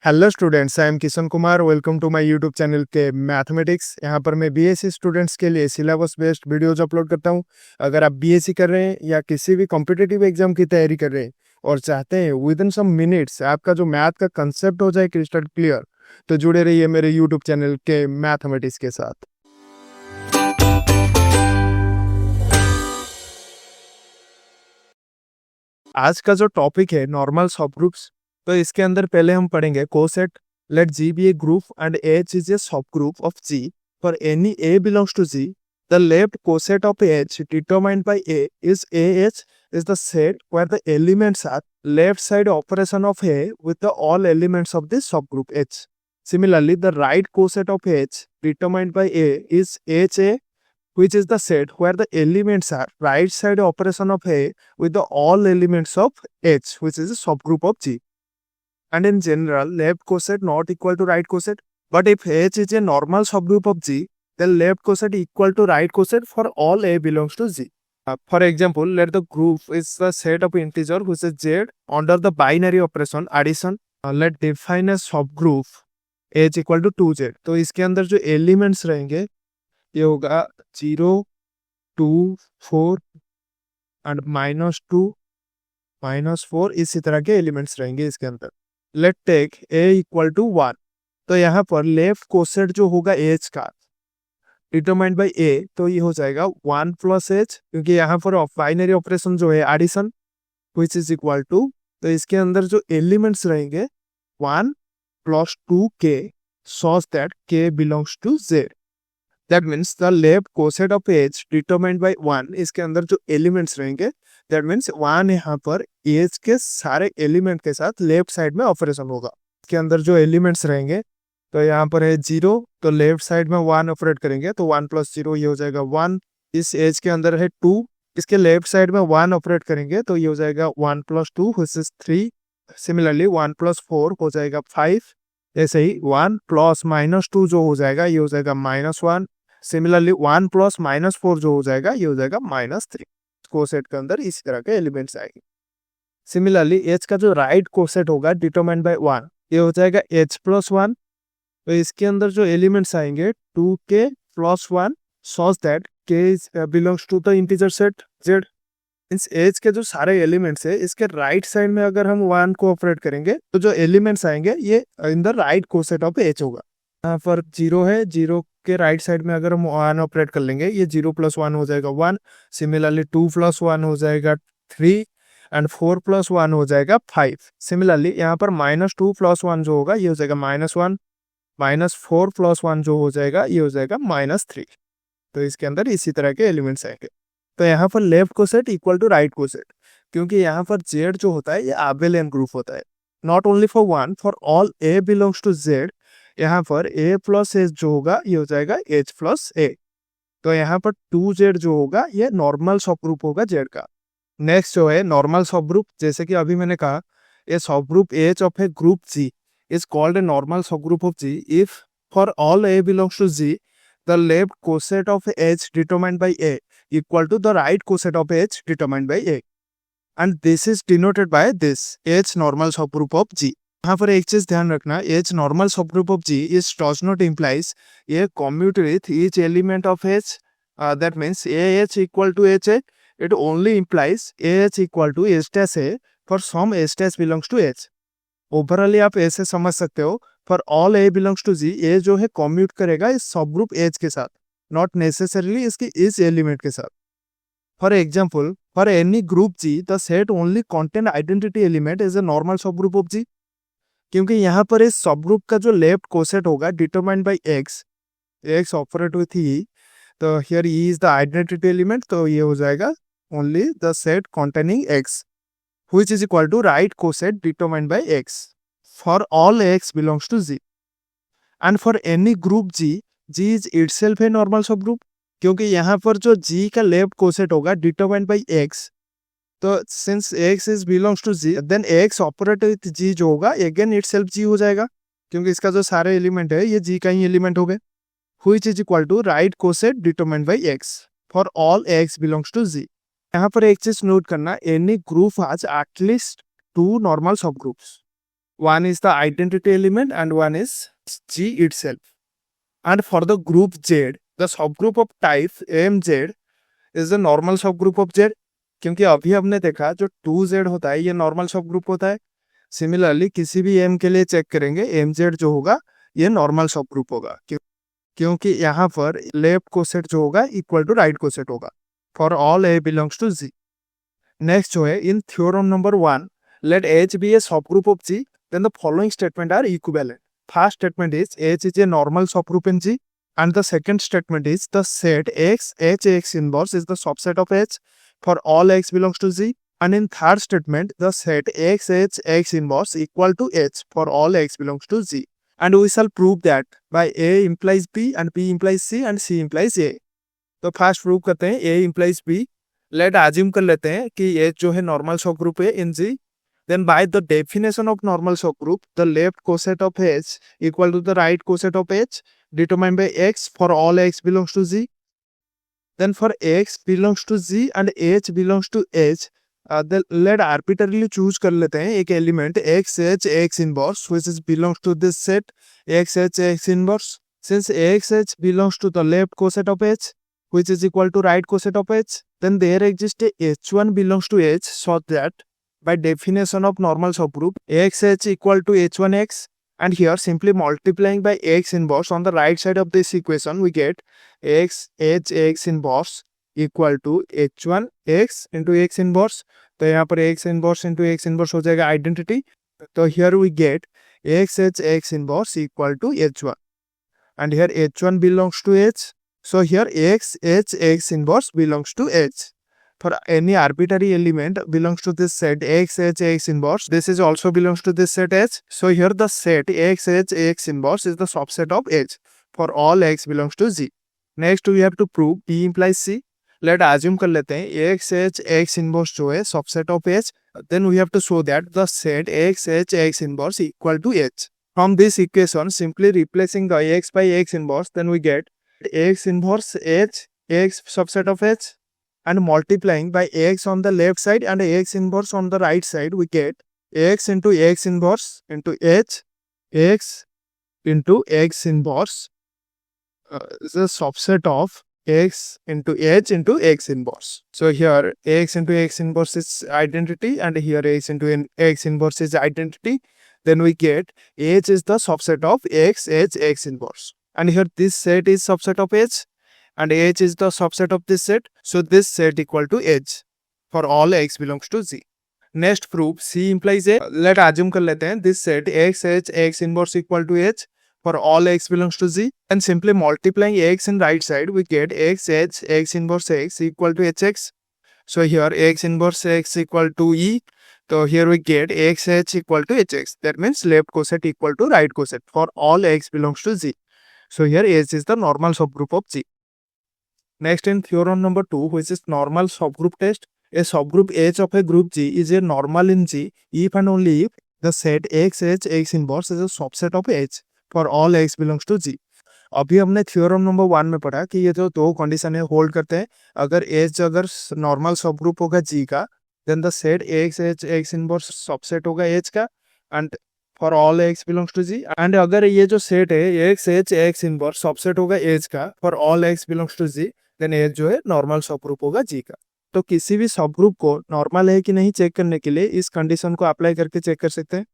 Hello students, I am Kishan Kumar. Welcome to my YouTube channel K mathematics. यहाँ पर मैं B.Sc students के लिए सिलेबस बेस्ड वीडियोज अपलोड करता हूँ। अगर आप B.Sc कर रहे हैं या किसी भी कॉम्पिटिटिव एग्जाम की तैयारी कर रहे हैं और चाहते हैं विद इन सम मिनट्स आपका जो मैथ का कंसेप्ट हो जाए क्रिस्टल क्लियर, तो जुड़े रहिए मेरे यूट्यूब चैनल के मैथमेटिक्स के साथ। आज का जो टॉपिक है नॉर्मल सबग्रुप्स, तो इसके अंदर पहले हम पढ़ेंगे coset. Let G be a group and H is a subgroup of G for any a belongs to G. The left coset of H determined by a is a H is the set where the elements are left side operation of A with the all elements of the subgroup H. Similarly, the right coset of H determined by A is HA, which is the set where the elements are right side operation of A with the all elements of H, which is a subgroup of G. And in general, left coset not equal to right coset, but if H is a normal subgroup of G, then left coset equal to right coset for all A belongs to G. For example, let the group is the set of integer which is Z under the binary operation addition. Let define a subgroup H equal to 2Z. तो इसके अंदर जो elements रहेंगे ये होगा 0, 2, 4 and -2, -4, इसी तरह के एलिमेंट्स रहेंगे इसके अंदर। Let take A equal to 1। तो यहाँ पर लेफ्ट कोसेट जो होगा H का डिटरमाइंड बाय A, तो ये हो जाएगा 1 प्लस H, क्योंकि यहाँ पर बाइनरी ऑपरेशन जो है addition which is equal to, तो इसके अंदर जो एलिमेंट्स रहेंगे 1 plus 2K such that K belongs to Z। That means the left coset of H determined by 1, इसके अंदर जो एलिमेंट्स रहेंगे दैट मीन्स 1 यहाँ पर H के सारे एलिमेंट के साथ लेफ्ट साइड में ऑपरेशन होगा। इसके अंदर जो एलिमेंट्स रहेंगे, तो यहाँ पर है 0, तो लेफ्ट साइड में 1 ऑपरेट करेंगे तो 1 प्लस 0 ये हो जाएगा 1। इस एज के अंदर है 2, इसके लेफ्ट साइड में 1 ऑपरेट करेंगे तो ये हो जाएगा 1 plus 2 which is 3। Similarly 1 plus 4 हो जाएगा 5। ऐसे ही 1 प्लस -2 जो हो जाएगा ये हो जाएगा -1। सिमिलरली 1 प्लस -4 जो हो जाएगा ये हो जाएगा -3। कोसेट के अंदर इसी तरह के एलिमेंट्स आएंगे। सिमिलरली एच का जो राइट कोसेट होगा डिटरमाइंड बाय 1, ये हो जाएगा H प्लस 1। तो इसके अंदर जो एलिमेंट्स आएंगे 2K plus 1 such that K belongs to the integer set Z। Means H के जो सारे एलिमेंट्स है इसके राइट साइड में अगर हम 1 को ऑपरेट करेंगे तो जो एलिमेंट्स आएंगे ये in the right coset of H होगा। यहाँ पर 0 है, 0 के राइट साइड में अगर हम 1 ऑपरेट कर लेंगे ये 0 प्लस 1 हो जाएगा 1। सिमिलरली 2 प्लस 1 हो जाएगा 3 एंड 4 प्लस 1 हो जाएगा 5। सिमिलरली यहाँ पर -2 प्लस 1 जो होगा ये हो जाएगा -1, -4 प्लस 1 जो हो जाएगा ये हो जाएगा -3। तो इसके अंदर इसी तरह के एलिमेंट्स आएंगे। तो यहाँ पर left coset equal to right coset, क्योंकि यहाँ पर Z जो होता है ये आबेलियन ग्रुप होता है। Not only for 1, for all A belongs to Z, यहाँ पर A प्लस H जो होगा ये हो जाएगा H प्लस A। तो यहाँ पर 2Z जो होगा ये नॉर्मल सब ग्रुप होगा Z का। नेक्स्ट जो है नॉर्मल सब ग्रुप, जैसे कि अभी मैंने कहा ये सब group H of A group G is called a normal subgroup of G if for all A belongs to G, the left coset of H determined by A equal to the right coset of H determined by A, and this is denoted by this H normal subgroup of G। यहाँ पर एक चीज ध्यान रखना, H normal subgroup of G is does not implies a commute with each element of H, that means AH equal to HA, it only implies AH equal to H dash A for some H dash belongs to H। ओवरऑली आप ऐसे समझ सकते हो for all A belongs to G, A जो है commute करेगा इस सब ग्रुप H के साथ, नॉट नेसेसरीली इसकी इस एलिमेंट के साथ। For example, for any group G the set only contain identity element is a normal सब ग्रुप ऑफ G, क्योंकि यहाँ पर इस सब ग्रुप का जो लेफ्ट कोसेट होगा determined by X operate with E, तो here E is the identity element, तो ये हो जाएगा only the set containing X which is equal to right coset determined by X for all X belongs to G, and for any group G, G is itself a normal subgroup, क्योंकि यहाँ पर जो G का left coset होगा determined by X, तो since X is belongs to G, then X operate with G जो होगा again itself G हो जाएगा, क्योंकि इसका जो सारे एलिमेंट है ये G का ही एलिमेंट हो गए, which is equal to right coset determined by X for all X belongs to G। यहाँ पर एक चीज नोट करना, any group has at least 2 normal सब groups one is the identity element and one is G itself. And for the group Z, the subgroup of type AMZ is the normal subgroup of Z. क्योंकि अभी हमने देखा जो 2Z होता है ये normal subgroup होता है. सिमिलरली किसी भी M के लिए चेक करेंगे MZ जो होगा ये नॉर्मल सबग्रुप होगा क्योंकि यहाँ पर लेफ्ट कोसेट जो होगा इक्वल टू राइट कोसेट होगा for all A belongs to Z. Next जो है in theorem number 1 let H be a subgroup of G, then the following statement are equivalent. First statement is H is a normal subgroup in G, and the second statement is the set X H inverse is the subset of H for all X belongs to Z, and in third statement the set X H inverse equal to H for all X belongs to Z, and we shall prove that by A implies B and B implies C and C implies A. तो first prove करते हैं A implies B. Late assume कर लेते हैं कि H जो है normal subgroup है इन G. Then by the definition of normal subgroup, the left coset of H equal to the right coset of H determined by X for all X belongs to Z. Then for X belongs to Z and H belongs to H, then let arbitrarily choose कर लेते हैं एक element X H X inverse which is belongs to this set X H X inverse. Since X H belongs to the left coset of H which is equal to right coset of H, then there exists a H1 belongs to H so that by definition of normal subgroup X equal to H1X, and here simply multiplying by X inverse on the right side of this equation we get X H inverse equal to H1X into X inverse. तो यहाँ पर X inverse into X inverse हो जाएगा identity. तो here we get X inverse equal to H1, and here H1 belongs to H, so here X inverse belongs to H. For any arbitrary element belongs to this set X inverse, this is also belongs to this set H. So here the set X inverse is the subset of H for all X belongs to Z. Next we have to prove B implies C. Let assume कर लेते हैं X inverse जो है subset of H. Then we have to show that the set X inverse equal to H. From this equation, simply replacing the X by X inverse, then we get X inverse H X subset of H. And multiplying by X on the left side and X inverse on the right side, we get X into X inverse into H, X into X inverse is a subset of X into H into X inverse. So here X into X inverse is identity and here X into X inverse is identity. Then we get H is the subset of X inverse. And here this set is subset of H. And H is the subset of this set, so this set equal to H for all X belongs to Z. Next proof C implies A. Let assume कर लेते हैं this set X X inverse equal to H for all X belongs to Z, and simply multiplying X in right side we get X X inverse X equal to HX. So here X inverse X equal to E. So here we get X H equal to HX. That means left coset equal to right coset for all X belongs to Z. So here H is the normal subgroup of Z. Next in theorem number 2, which is normal subgroup test, a subgroup H of a group G is a normal in G if and only if the set X X inverse is a subset of H for all X belongs to G. अभी हमने theorem number 1 में पढ़ा कि ये जो दो condition है hold करते हैं. अगर H अगर नॉर्मल सबग्रुप होगा G का, then the set X X inverse subset होगा H का and for all X belongs to G. And अगर ये जो सेट है X X इनवर्स सबसेट होगा H का for all X belongs to G, then H जो है नॉर्मल सबग्रुप होगा G का. तो किसी भी सबग्रुप को नॉर्मल है कि नहीं चेक करने के लिए इस कंडीशन को अप्लाई करके चेक कर सकते हैं.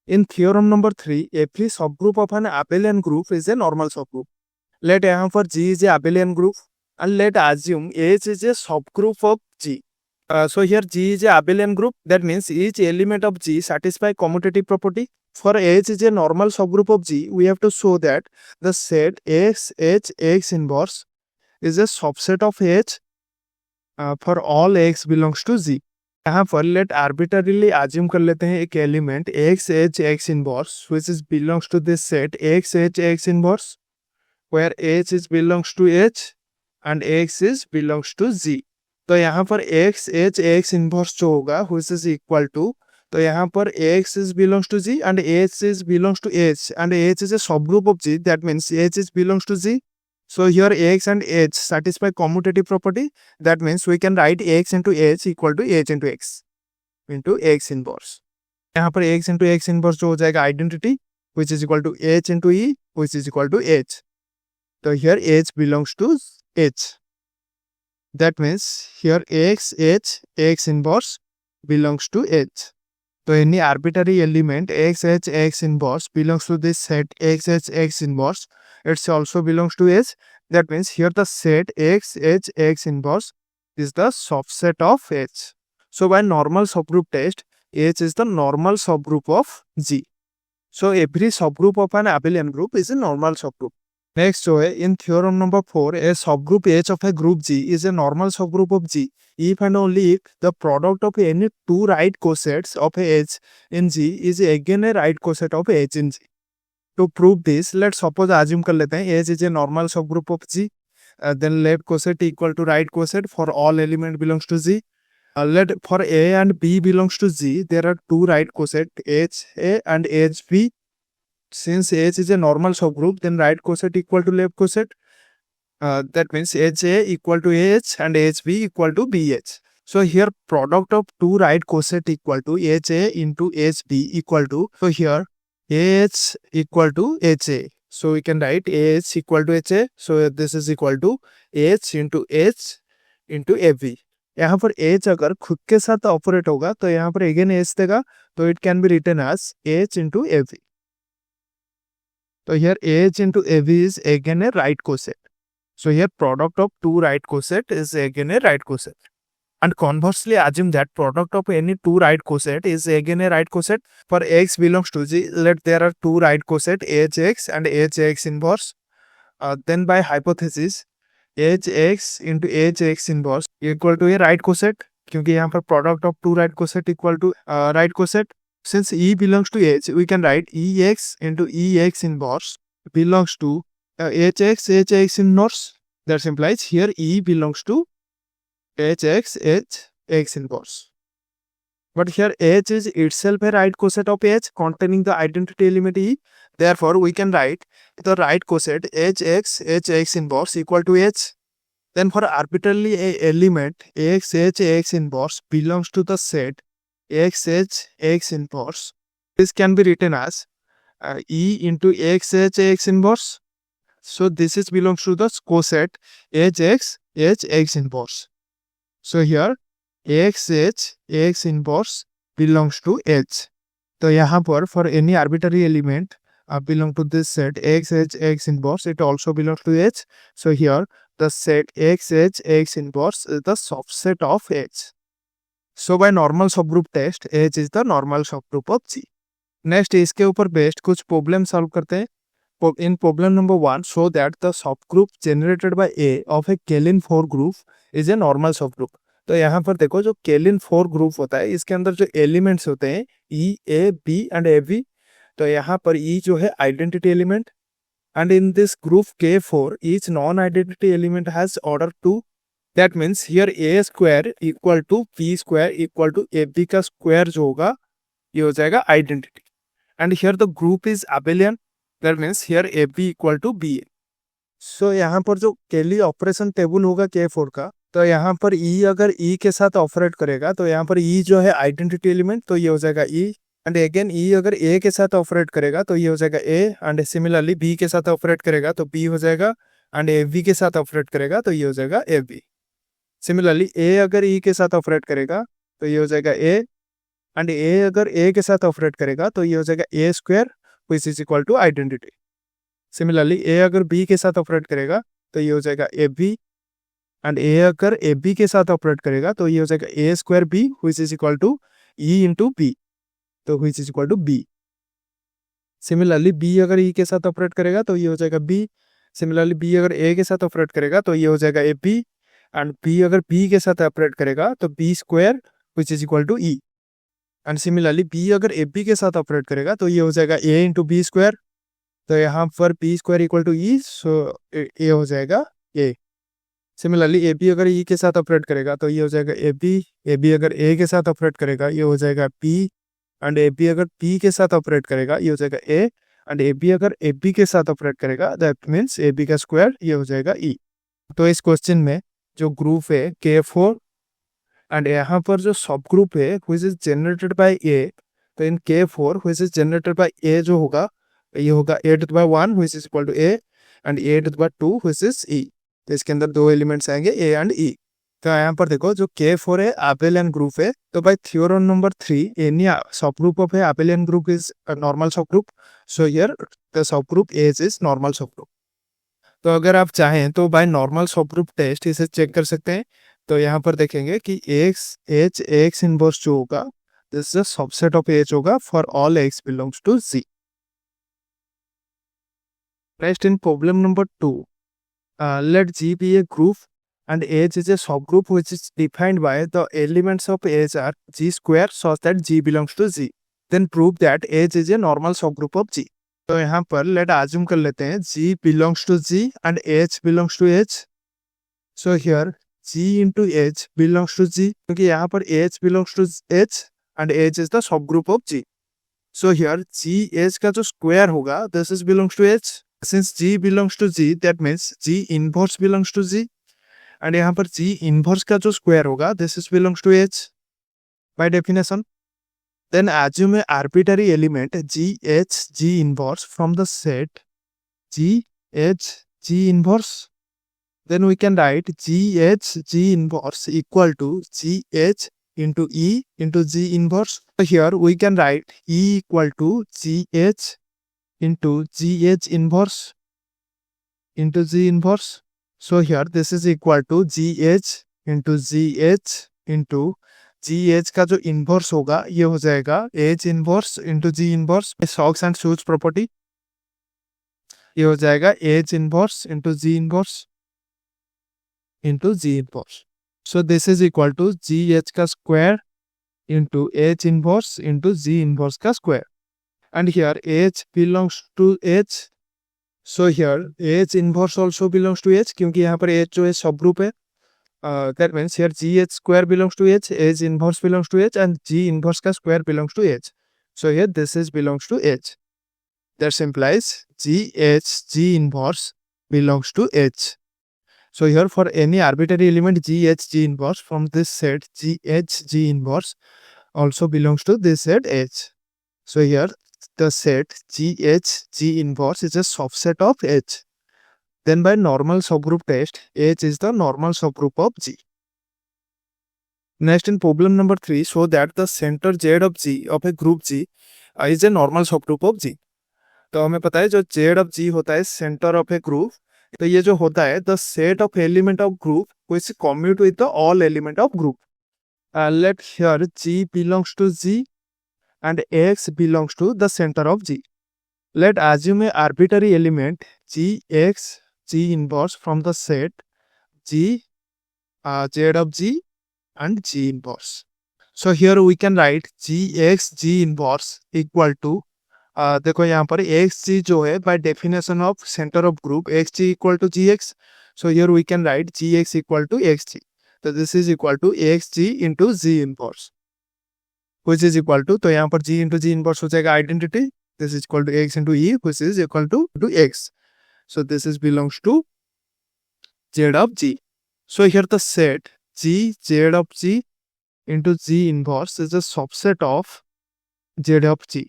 In theorem number 3, every subgroup of an Abelian group is a normal subgroup. Let यहाँ पर G is a Abelian group and let assume H is a subgroup of G. So here G is a Abelian group. That means each element of G satisfy commutative property. For H is a normal subgroup of G, we have to show that the set X H X inverse is a subset of H for all X belongs to Z. यहाँ पर late आर्बिटरीली assume कर लेते हैं एक element X H X inverse which is belongs to this set X H X inverse where H is belongs to H and X is belongs to Z. तो यहाँ पर X H X inverse जो होगा which is equal to, तो यहाँ पर X is belongs to Z and H is belongs to H and H is a subgroup of G. That means H is belongs to Z. So here X and H satisfy commutative property. That means we can write X into H equal to H into X inverse. यहाँ पर x into x inverse जो हो जाएगा identity which is equal to h into e which is equal to h. तो here h belongs to h. That means here x inverse belongs to h. So any arbitrary element x inverse belongs to this set x inverse. It also belongs to H. That means here the set x inverse is the subset of H. So by normal subgroup test, H is the normal subgroup of G. So every subgroup of an abelian group is a normal subgroup. Next, so in theorem number 4, a subgroup H of a group G is a normal subgroup of G if and only if the product of any two right cosets of H in G is again a right coset of H in G. To prove this, let's suppose assume कर लेते हैं H is a normal subgroup of G. Then left coset equal to right coset for all element belongs to G. Let for A and B belongs to G, there are two right coset H A and H B. Since H is a normal subgroup, then right coset equal to left coset. That means HA equal to AH and HB equal to BH. So here product of two right coset equal to HA into HB equal to, so here AH equal to HA. So we can write AH equal to HA. So this is equal to H into H into AB. यहाँ पर H अगर खुद के साथ operate होगा तो यहाँ पर अगेन H देगा, तो it can be written as H into AB. So here H into AB is again a right coset. So here product of two right coset is again a right coset. And conversely assume that product of any two right coset is again a right coset. For x belongs to G, let there are two right coset Hx and Hx inverse. Then by hypothesis Hx into Hx inverse equal to a right coset, क्योंकि यहाँ पर product of two right coset equal to right coset. Since E belongs to H, we can write Ex into Ex inverse belongs to Hx inverse. That implies here E belongs to Hx inverse. But here H is itself a right coset of H containing the identity element E. Therefore, we can write the right coset Hx inverse equal to H. Then for arbitrarily a element Hx inverse belongs to the set X inverse. This can be written as E into X inverse. So this is belongs to the coset X inverse. So here X inverse belongs to H. तो यहाँ पर for any arbitrary element belong to this set X inverse, it also belongs to H. So here the set X inverse is the subset of H. So by normal subgroup test, H is the normal subgroup of G. Next इसके ऊपर based कुछ problem solve करते हैं. In problem number 1, show that the subgroup generated by A of a Klein Four Group is a normal subgroup. तो यहाँ पर देखो जो Klein Four Group होता है इसके अंदर जो एलिमेंट्स होते हैं E, A, B and AB. तो यहाँ पर E जो है identity element, and in this group K4 each non-identity element has order 2. That means here A square equal to B square equal to AB का square जो होगा ये हो जाएगा identity. And here the group is Abelian. That means here AB equal to BA. So यहाँ पर जो केली ऑपरेशन टेबल होगा K4 का, तो यहाँ पर E अगर E के साथ ऑपरेट करेगा तो यहाँ पर E जो है आइडेंटिटी एलिमेंट, तो ये हो जाएगा E. एंड अगेन E अगर A के साथ ऑपरेट करेगा तो ये हो जाएगा A. एंड सिमिलरली B के साथ ऑपरेट करेगा तो B हो जाएगा. एंड AB के साथ ऑपरेट करेगा तो ये हो जाएगा AB. सिमिलरली A अगर E के साथ ऑपरेट करेगा तो ये हो जाएगा A. एंड A अगर A के साथ ऑपरेट करेगा तो ये हो जाएगा A square which is equal to identity. Similarly A अगर B के साथ ऑपरेट करेगा तो ये हो जाएगा AB. एंड A अगर AB के साथ ऑपरेट करेगा तो ये हो जाएगा A square B which is equal to E into B, तो which is equal to B. Similarly B अगर E के साथ ऑपरेट करेगा तो ये हो जाएगा B. सिमिलरली B अगर A के साथ ऑपरेट करेगा तो ये हो जाएगा AB. एंड B अगर B के साथ ऑपरेट करेगा तो B square which is equal to E. And similarly B अगर AB के साथ ऑपरेट करेगा तो ये हो जाएगा A इंटू B स्क्वायर. तो यहाँ पर B square equal to E, so ये हो जाएगा A. सिमिलरली AB अगर E के साथ ऑपरेट करेगा तो ये हो जाएगा AB. AB अगर A के साथ ऑपरेट करेगा ये हो जाएगा B. एंड AB अगर B के साथ ऑपरेट करेगा ये हो जाएगा A. एंड AB अगर AB के साथ ऑपरेट करेगा दैट मीन्स AB का स्क्वायर ये हो जाएगा E. तो इस क्वेश्चन में जो ग्रुप है K4 एंड यहाँ पर जो सब ग्रुप है which is generated by A, तो इन K4 which is generated by A जो होगा ये होगा a to the power 1 which is equal to a and a to the power 2 which is e। तो इसके अंदर दो एलिमेंट्स आएंगे a and e। तो यहाँ पर देखो जो K4 है Abelian ग्रुप है, तो bye theorem number 3 any subgroup of है Abelian group is normal subgroup, so here the subgroup H is normal subgroup. तो अगर आप चाहें तो बाय नॉर्मल सबग्रुप टेस्ट इसे चेक कर सकते हैं। तो यहाँ पर देखेंगे कि H इनवर्स जो होगा this is subset of H होगा for all x belongs to Z। Next in problem number 2, let G be a group and H is a subgroup which is defined by the elements of H are G square such that G belongs to G, then prove that H is a normal subgroup of G। तो यहाँ पर let assume कर लेते हैं G belongs to G and H belongs to H। So here G into H belongs to G क्योंकि यहाँ पर H belongs to H and H is the subgroup of G। So here G H का जो square होगा this is belongs to H। Since G belongs to G that means G inverse belongs to G and यहाँ पर G inverse का जो square होगा this is belongs to H by definition। Then assume a arbitrary element G H G inverse from the set G H G inverse, then we can write G H G inverse equal to G H into E into G inverse। So here we can write E equal to G H into GH inverse into G inverse। So here this is equal to GH into GH into GH का जो inverse होगा ये हो जाएगा H inverse into G inverse, socks and shoes property, ये हो जाएगा H inverse into G inverse into G inverse. So this is equal to GH का square into H inverse into G inverse का square. And here H belongs to H, so here H inverse also belongs to H क्योंकि यहाँ पर H जो है सब group है। That means here GH square belongs to H, H inverse belongs to H and G inverse का square belongs to H, so here this is belongs to H। That implies GH G inverse belongs to H। So here for any arbitrary element GH G inverse from this set GH G inverse also belongs to this set H। So here the set GH G inverse is a subset of H, then by normal subgroup test H is the normal subgroup of G। Next in problem number 3, show that the center Z of G of a group G is a normal subgroup of G। तो हमें पता है जो Z of G होता है center of a group, तो ये जो होता है the set of element of group which commute with the all element of group। Let here G belongs to G and X belongs to the center of G। Let assume a arbitrary element G X G inverse from the set G Z of G and G inverse। So here we can write G X G inverse equal to देखो यहाँ पर X G जो है by definition of center of group X G equal to G X, so here we can write G X equal to X G। So this is equal to X G into G inverse which is equal to, तो यहाँ पर G into G inverse हो जाएगा identity, this is equal to X into E which is equal to X, so this is belongs to Z of G। So here the set G Z of G into G inverse is a subset of Z of G।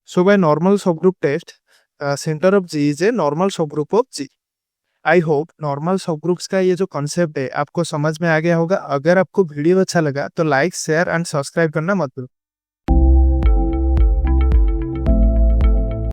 So by normal subgroup test center of G is a normal subgroup of G। I hope normal subgroups का ये जो concept है आपको समझ में आ गया होगा। अगर आपको वीडियो अच्छा लगा तो लाइक शेयर एंड सब्सक्राइब करना मत भूलो।